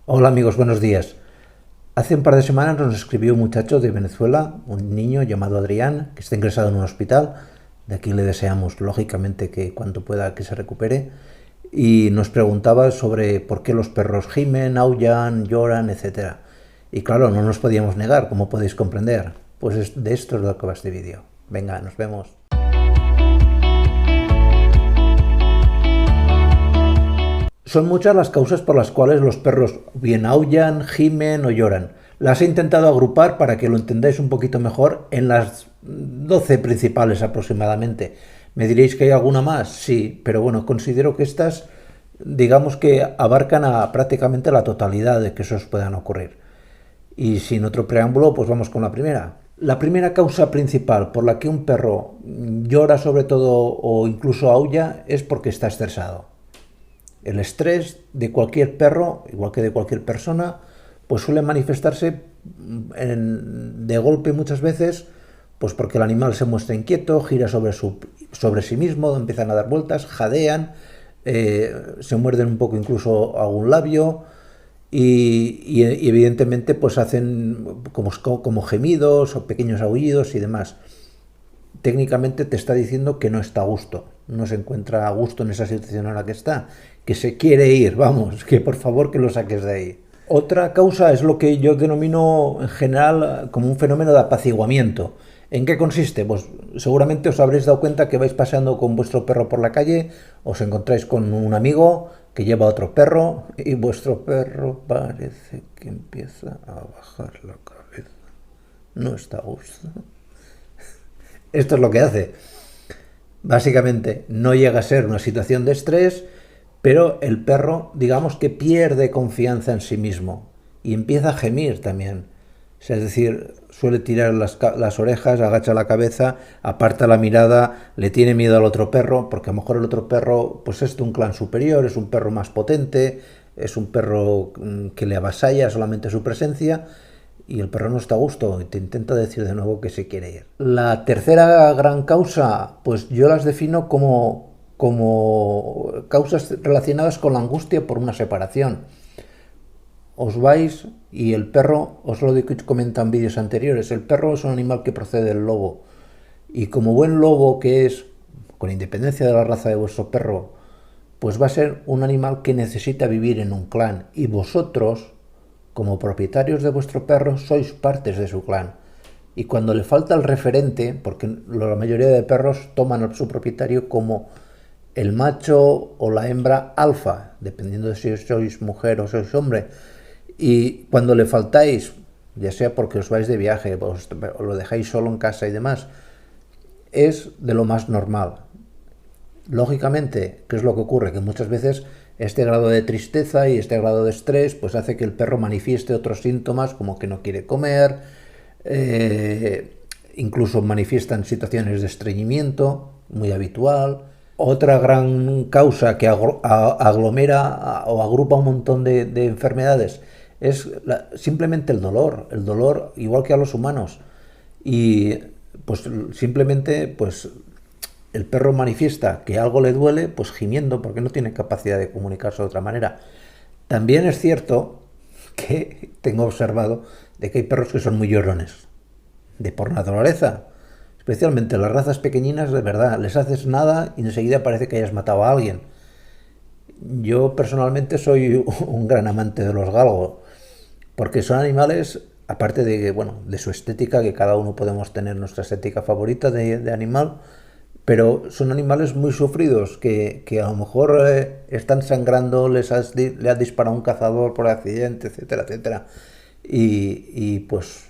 Hola amigos, buenos días. Hace un par de semanas nos escribió un muchacho de Venezuela, un niño llamado Adrián, que está ingresado en un hospital. De aquí le deseamos, lógicamente, que cuanto pueda que se recupere. Y nos preguntaba sobre por qué los perros gimen, aullan, lloran, etcétera. Y claro, no nos podíamos negar, como podéis comprender. De esto es lo que va este vídeo. Venga, nos vemos. Son muchas las causas por las cuales los perros bien aullan, gimen o lloran. Las he intentado agrupar para que lo entendáis un poquito mejor en las 12 principales aproximadamente. ¿Me diréis que hay alguna más? Sí, pero bueno, considero que estas, digamos que abarcan a prácticamente la totalidad de que esos puedan ocurrir. Y sin otro preámbulo, pues vamos con la primera. La primera causa principal por la que un perro llora sobre todo o incluso aulla es porque está estresado. El estrés de cualquier perro, igual que de cualquier persona, pues suele manifestarse de golpe muchas veces, pues porque el animal se muestra inquieto, gira sobre sí mismo, empiezan a dar vueltas, jadean, se muerden un poco incluso algún labio y evidentemente pues hacen como gemidos o pequeños aullidos y demás. Técnicamente te está diciendo que no está a gusto, no se encuentra a gusto en esa situación en la que está, que se quiere ir, vamos, que por favor que lo saques de ahí. Otra causa es lo que yo denomino en general como un fenómeno de apaciguamiento. ¿En qué consiste? Pues seguramente os habréis dado cuenta que vais paseando con vuestro perro por la calle, os encontráis con un amigo que lleva otro perro y vuestro perro parece que empieza a bajar la cabeza. No está a gusto. Esto es lo que hace. Básicamente no llega a ser una situación de estrés, pero el perro, digamos que pierde confianza en sí mismo y empieza a gemir también. Es decir, suele tirar las orejas, agacha la cabeza, aparta la mirada, le tiene miedo al otro perro, porque a lo mejor el otro perro pues es de un clan superior, es un perro más potente, es un perro que le avasalla solamente su presencia y el perro no está a gusto y te intenta decir de nuevo que se quiere ir. La tercera gran causa, pues yo las defino como causas relacionadas con la angustia por una separación. Os vais y el perro, os lo he comentado en vídeos anteriores, el perro es un animal que procede del lobo. Y como buen lobo que es, con independencia de la raza de vuestro perro, pues va a ser un animal que necesita vivir en un clan. Y vosotros, como propietarios de vuestro perro, sois partes de su clan. Y cuando le falta el referente, porque la mayoría de perros toman a su propietario como el macho o la hembra alfa, dependiendo de si sois mujer o sois hombre, y cuando le faltáis, ya sea porque os vais de viaje, os lo dejáis solo en casa y demás, es de lo más normal. Lógicamente, ¿qué es lo que ocurre? Que muchas veces este grado de tristeza y este grado de estrés pues hace que el perro manifieste otros síntomas como que no quiere comer, incluso manifiestan situaciones de estreñimiento, muy habitual. Otra gran causa que aglomera o agrupa un montón de enfermedades es simplemente el dolor igual que a los humanos. Y pues simplemente pues el perro manifiesta que algo le duele, pues gimiendo, porque no tiene capacidad de comunicarse de otra manera. También es cierto que tengo observado de que hay perros que son muy llorones, de por naturaleza. Especialmente las razas pequeñinas, de verdad, les haces nada y enseguida parece que hayas matado a alguien. Yo personalmente soy un gran amante de los galgos, porque son animales, aparte de, bueno, de su estética, que cada uno podemos tener nuestra estética favorita de animal, pero son animales muy sufridos que a lo mejor están sangrando, le ha disparado un cazador por accidente, etcétera, etcétera. Y pues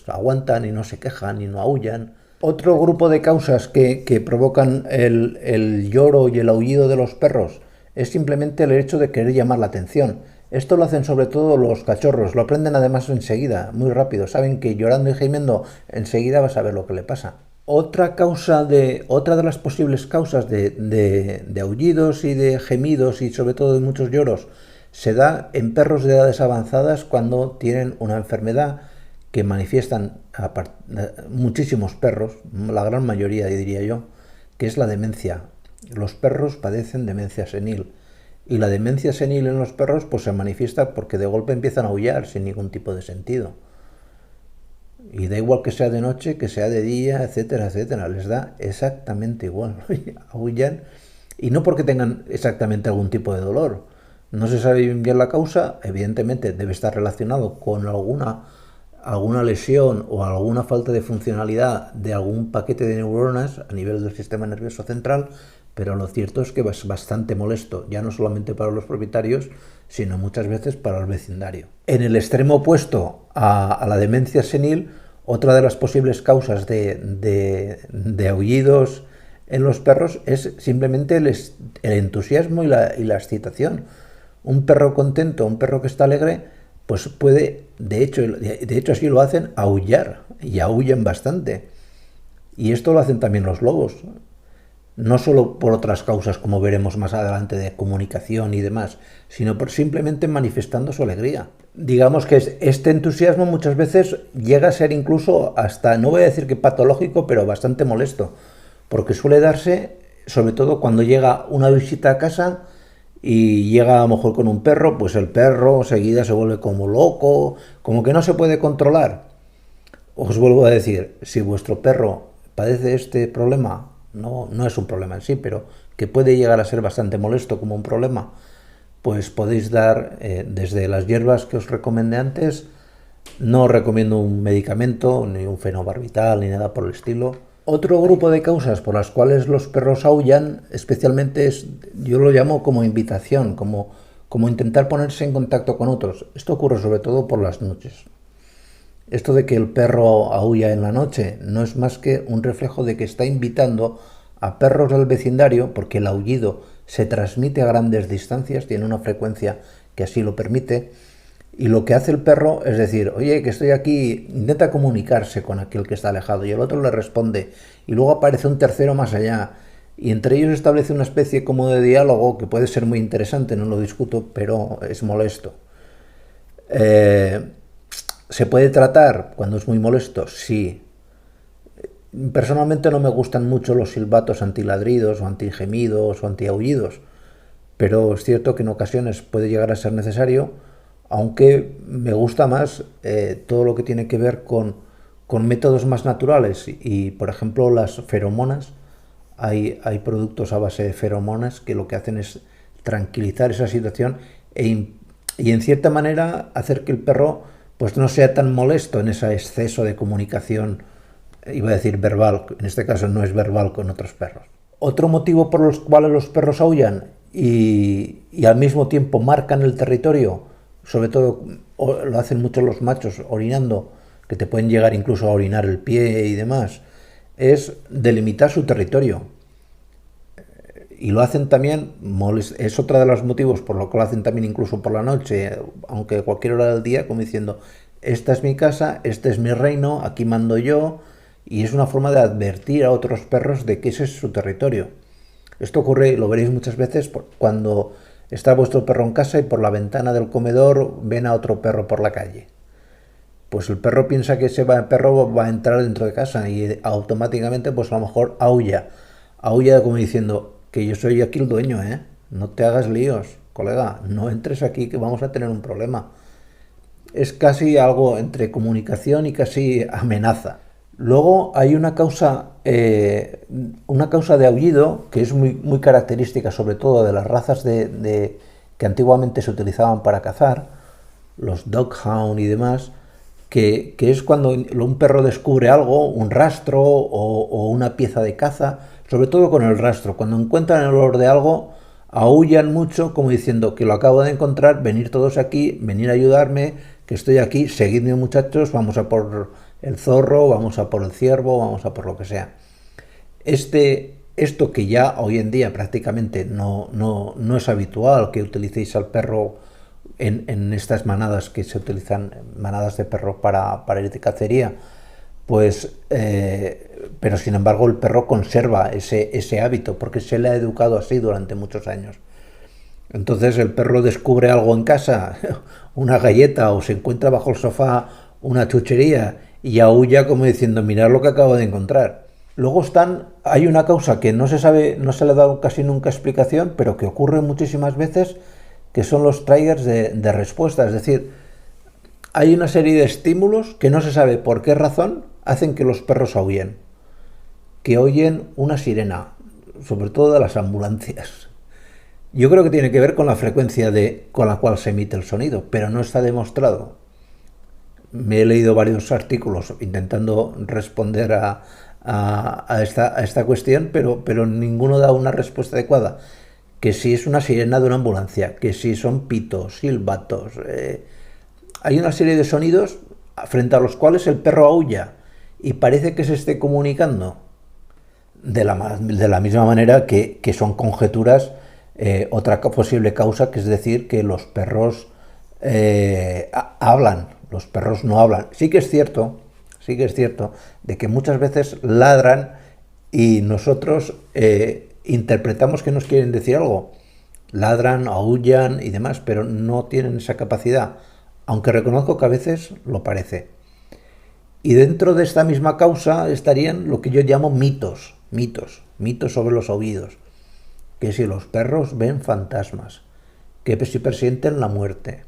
aguantan y no se quejan y no aullan. Otro grupo de causas que provocan el lloro y el aullido de los perros es simplemente el hecho de querer llamar la atención. Esto lo hacen sobre todo los cachorros, lo aprenden además enseguida, muy rápido. Saben que llorando y gimiendo enseguida vas a ver lo que le pasa. Otra de las posibles causas de aullidos y de gemidos y sobre todo de muchos lloros se da en perros de edades avanzadas cuando tienen una enfermedad que manifiestan muchísimos perros, la gran mayoría diría yo, que es la demencia. Los perros padecen demencia senil Y la demencia senil en los perros pues se manifiesta porque de golpe empiezan a aullar sin ningún tipo de sentido. Y da igual que sea de noche, que sea de día, etcétera, etcétera. Les da exactamente igual. Aullan. Y no porque tengan exactamente algún tipo de dolor. No se sabe bien la causa. Evidentemente debe estar relacionado con alguna lesión o alguna falta de funcionalidad de algún paquete de neuronas a nivel del sistema nervioso central, pero lo cierto es que es bastante molesto, ya no solamente para los propietarios, sino muchas veces para el vecindario. En el extremo opuesto a la demencia senil, otra de las posibles causas de aullidos en los perros es simplemente el entusiasmo y la excitación. Un perro contento, un perro que está alegre, pues puede, de hecho así lo hacen, aullar, y aullan bastante. Y esto lo hacen también los lobos, no solo por otras causas, como veremos más adelante, de comunicación y demás, sino por simplemente manifestando su alegría. Digamos que este entusiasmo muchas veces llega a ser incluso hasta, no voy a decir que patológico, pero bastante molesto, porque suele darse, sobre todo cuando llega una visita a casa y llega a lo mejor con un perro, pues el perro enseguida se vuelve como loco, como que no se puede controlar. Os vuelvo a decir, si vuestro perro padece este problema, no es un problema en sí, pero que puede llegar a ser bastante molesto como un problema, pues podéis dar desde las hierbas que os recomendé antes. No os recomiendo un medicamento, ni un fenobarbital, ni nada por el estilo. Otro grupo de causas por las cuales los perros aullan, especialmente yo lo llamo como invitación, como intentar ponerse en contacto con otros. Esto ocurre sobre todo por las noches. Esto de que el perro aúlla en la noche no es más que un reflejo de que está invitando a perros del vecindario, porque el aullido se transmite a grandes distancias, tiene una frecuencia que así lo permite, y lo que hace el perro es decir, oye, que estoy aquí, intenta comunicarse con aquel que está alejado, y el otro le responde, y luego aparece un tercero más allá, y entre ellos establece una especie como de diálogo que puede ser muy interesante, no lo discuto, pero es molesto. ¿Se puede tratar cuando es muy molesto? Sí. Personalmente no me gustan mucho los silbatos antiladridos o antigemidos o antiaullidos, pero es cierto que en ocasiones puede llegar a ser necesario, aunque me gusta más todo lo que tiene que ver con métodos más naturales y, por ejemplo, las feromonas. Hay productos a base de feromonas que lo que hacen es tranquilizar esa situación y en cierta manera hacer que el perro pues no sea tan molesto en ese exceso de comunicación, iba a decir verbal, en este caso no es verbal con otros perros. Otro motivo por los cuales los perros aullan y al mismo tiempo marcan el territorio, sobre todo lo hacen mucho los machos orinando, que te pueden llegar incluso a orinar el pie y demás, es delimitar su territorio. Y lo hacen también, es otro de los motivos por lo que lo hacen también incluso por la noche, aunque a cualquier hora del día, como diciendo, esta es mi casa, este es mi reino, aquí mando yo, y es una forma de advertir a otros perros de que ese es su territorio. Esto ocurre, lo veréis muchas veces, cuando está vuestro perro en casa y por la ventana del comedor ven a otro perro por la calle. Pues el perro piensa que ese perro va a entrar dentro de casa y automáticamente pues a lo mejor aulla. Aulla como diciendo que yo soy aquí el dueño, ¿eh? No te hagas líos, colega, no entres aquí que vamos a tener un problema. Es casi algo entre comunicación y casi amenaza. Luego hay una causa de aullido que es muy característica sobre todo de las razas que antiguamente se utilizaban para cazar, los doghound y demás, que es cuando un perro descubre algo, un rastro o una pieza de caza, sobre todo con el rastro. Cuando encuentran el olor de algo, aúllan mucho como diciendo que lo acabo de encontrar, venir todos aquí, venir a ayudarme, que estoy aquí, seguidme muchachos, vamos a por el zorro, vamos a por el ciervo, vamos a por lo que sea. Esto que ya hoy en día prácticamente no es habitual que utilicéis al perro en estas manadas que se utilizan, manadas de perro para ir de cacería, pues, pero sin embargo el perro conserva ese hábito porque se le ha educado así durante muchos años. Entonces el perro descubre algo en casa, una galleta, o se encuentra bajo el sofá una chuchería y aúlla como diciendo, mirad lo que acabo de encontrar. Luego hay una causa que no se sabe, no se le ha dado casi nunca explicación, pero que ocurre muchísimas veces, que son los triggers de respuesta. Es decir, hay una serie de estímulos que no se sabe por qué razón hacen que los perros aúllen. Que oyen una sirena, sobre todo de las ambulancias. Yo creo que tiene que ver con la frecuencia con la cual se emite el sonido, pero no está demostrado. Me he leído varios artículos intentando responder a esta cuestión, pero ninguno da una respuesta adecuada. Que si es una sirena de una ambulancia, que si son pitos, silbatos. Hay una serie de sonidos frente a los cuales el perro aúlla y parece que se esté comunicando de la misma manera que son conjeturas. Otra posible causa, que es decir, que los perros hablan, los perros no hablan. Sí que es cierto de que muchas veces ladran y nosotros interpretamos que nos quieren decir algo. Ladran, aúllan y demás, pero no tienen esa capacidad, aunque reconozco que a veces lo parece. Y dentro de esta misma causa estarían lo que yo llamo mitos sobre los oídos. Que si los perros ven fantasmas, que si presienten la muerte,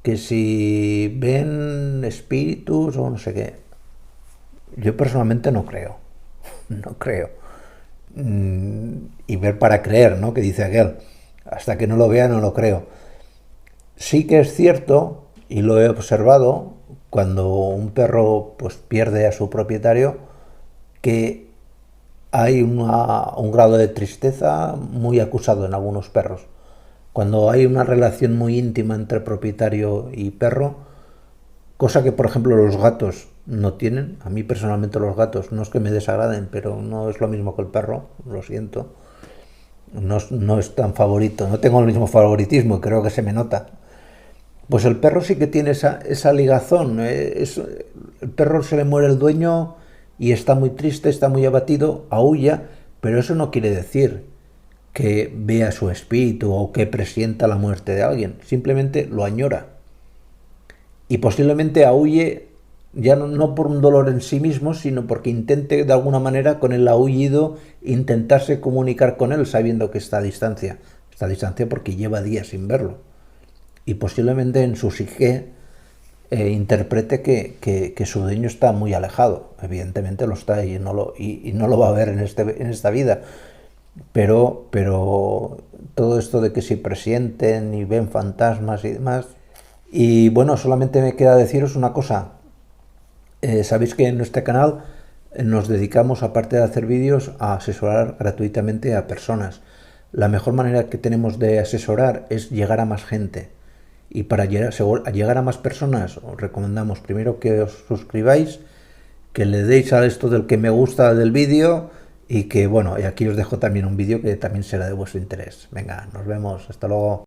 que si ven espíritus o no sé qué. Yo personalmente no creo, no creo. Y ver para creer, ¿no? Que dice aquel. Hasta que no lo vea no lo creo. Sí que es cierto, y lo he observado, cuando un perro pues pierde a su propietario, que hay un grado de tristeza muy acusado en algunos perros. Cuando hay una relación muy íntima entre propietario y perro, cosa que por ejemplo los gatos no tienen. A mí personalmente los gatos no es que me desagraden, pero no es lo mismo que el perro, lo siento. No es tan favorito, no tengo el mismo favoritismo, creo que se me nota. Pues el perro sí que tiene esa ligazón. El perro se le muere el dueño y está muy triste, está muy abatido, aúlla, pero eso no quiere decir que vea su espíritu o que presienta la muerte de alguien, simplemente lo añora. Y posiblemente aúlle ya no por un dolor en sí mismo, sino porque intente de alguna manera con el aullido intentarse comunicar con él sabiendo que está a distancia. Está a distancia porque lleva días sin verlo. Y posiblemente en su psique interprete que su dueño está muy alejado. Evidentemente lo está y no lo va a ver en esta vida. Pero todo esto de que si presienten y ven fantasmas y demás. Y bueno, solamente me queda deciros una cosa. Sabéis que en este canal nos dedicamos, aparte de hacer vídeos, a asesorar gratuitamente a personas. La mejor manera que tenemos de asesorar es llegar a más gente. Y para llegar a más personas os recomendamos primero que os suscribáis, que le deis a esto del que me gusta del vídeo y que bueno, y aquí os dejo también un vídeo que también será de vuestro interés. Venga, nos vemos, hasta luego.